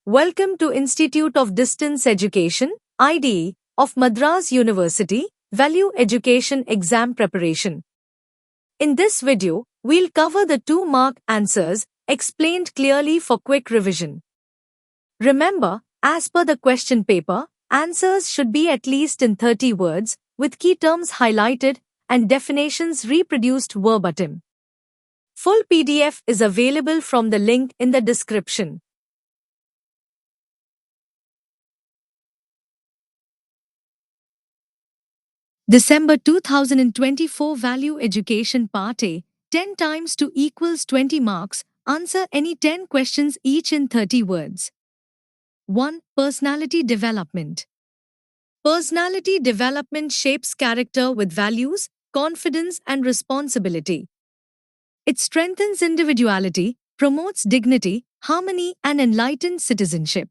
Welcome to Institute of Distance Education, IDE, of Madras University, Value Education Exam Preparation. In this video, we'll cover the 2-mark answers, explained clearly for quick revision. Remember, as per the question paper, answers should be at least in 30 words, with key terms highlighted and definitions reproduced verbatim. Full PDF is available from the link in the description. December 2024 Value Education Part A, 10 times 2 equals 20 marks, answer any 10 questions each in 30 words. 1. Personality development. Personality development shapes character with values, confidence and responsibility. It strengthens individuality, promotes dignity, harmony and enlightened citizenship.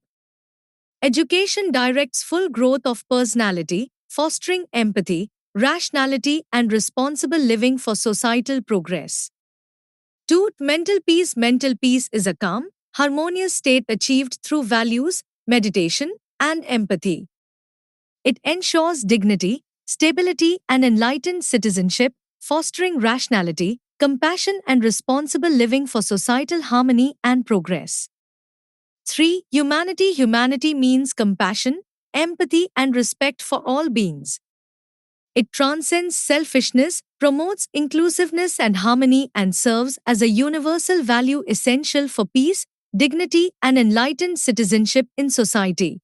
Education directs full growth of personality, fostering empathy, rationality and responsible living for societal progress. 2. Mental peace. Mental peace is a calm, harmonious state achieved through values, meditation, and empathy. It ensures dignity, stability and enlightened citizenship, fostering rationality, compassion and responsible living for societal harmony and progress. 3. Humanity. Humanity means compassion, empathy and respect for all beings. It transcends selfishness, promotes inclusiveness and harmony and serves as a universal value essential for peace, dignity and enlightened citizenship in society.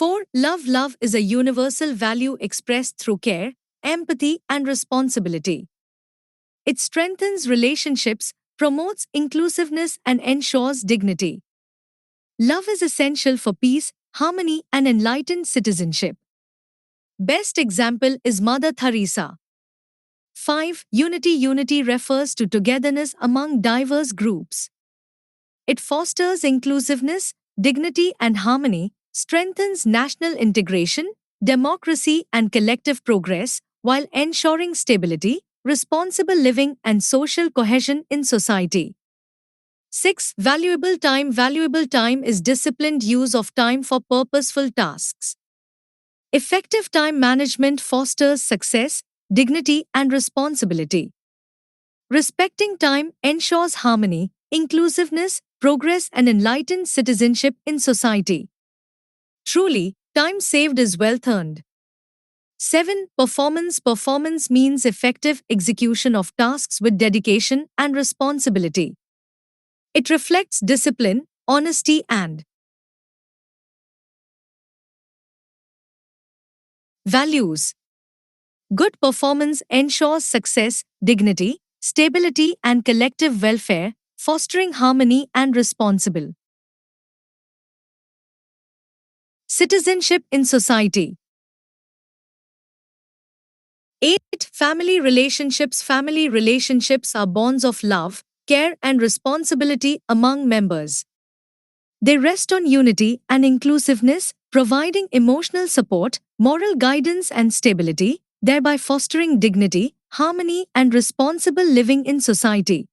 Four. Love. Love is a universal value expressed through care, empathy, and responsibility. It strengthens relationships, promotes inclusiveness, and ensures dignity. Love is essential for peace, harmony, and enlightened citizenship. Best example is Mother Teresa. 5. Unity. Unity refers to togetherness among diverse groups. It fosters inclusiveness, dignity, and harmony, strengthens national integration, democracy and collective progress, while ensuring stability, responsible living and social cohesion in society. 6. Valuable time. Valuable time is disciplined use of time for purposeful tasks. Effective time management fosters success, dignity and responsibility. Respecting time ensures harmony, inclusiveness, progress and enlightened citizenship in society. Truly, time saved is wealth earned. 7. Performance. Performance means effective execution of tasks with dedication and responsibility. It reflects discipline, honesty and values. Good performance ensures success, dignity, stability and collective welfare, fostering harmony and responsible citizenship in society. 8. Family relationships. Family relationships are bonds of love, care and responsibility among members. They rest on unity and inclusiveness, providing emotional support, moral guidance and stability, thereby fostering dignity, harmony and responsible living in society.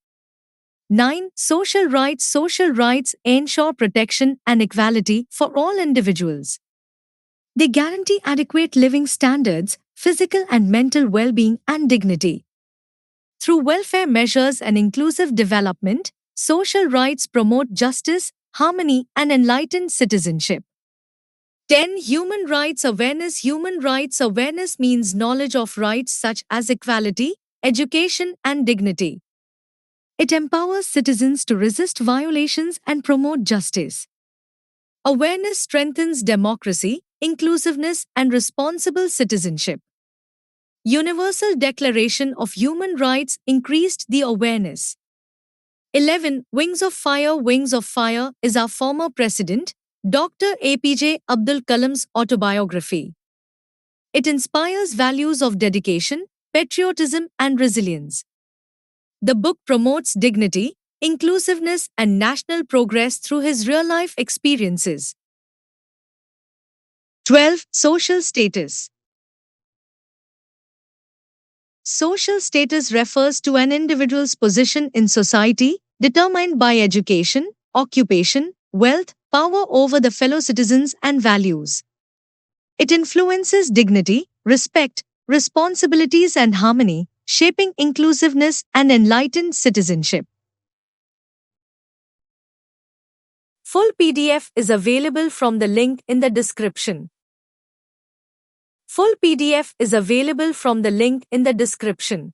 9. Social rights. Social rights ensure protection and equality for all individuals. They guarantee adequate living standards, physical and mental well-being and dignity. Through welfare measures and inclusive development, social rights promote justice, harmony and enlightened citizenship. 10. Human rights awareness. Human rights awareness means knowledge of rights such as equality, education and dignity. It empowers citizens to resist violations and promote justice. Awareness strengthens democracy, inclusiveness and responsible citizenship. Universal Declaration of Human Rights increased the awareness. 11. Wings of Fire. Wings of Fire is our former President, Dr. APJ Abdul Kalam's autobiography. It inspires values of dedication, patriotism and resilience. The book promotes dignity, inclusiveness and national progress through his real-life experiences. 12. Social status. Social status refers to an individual's position in society, determined by education, occupation, wealth, power over the fellow citizens, and values. It influences dignity, respect, responsibilities, and harmony, shaping inclusiveness and enlightened citizenship. Full PDF is available from the link in the description. Full PDF is available from the link in the description.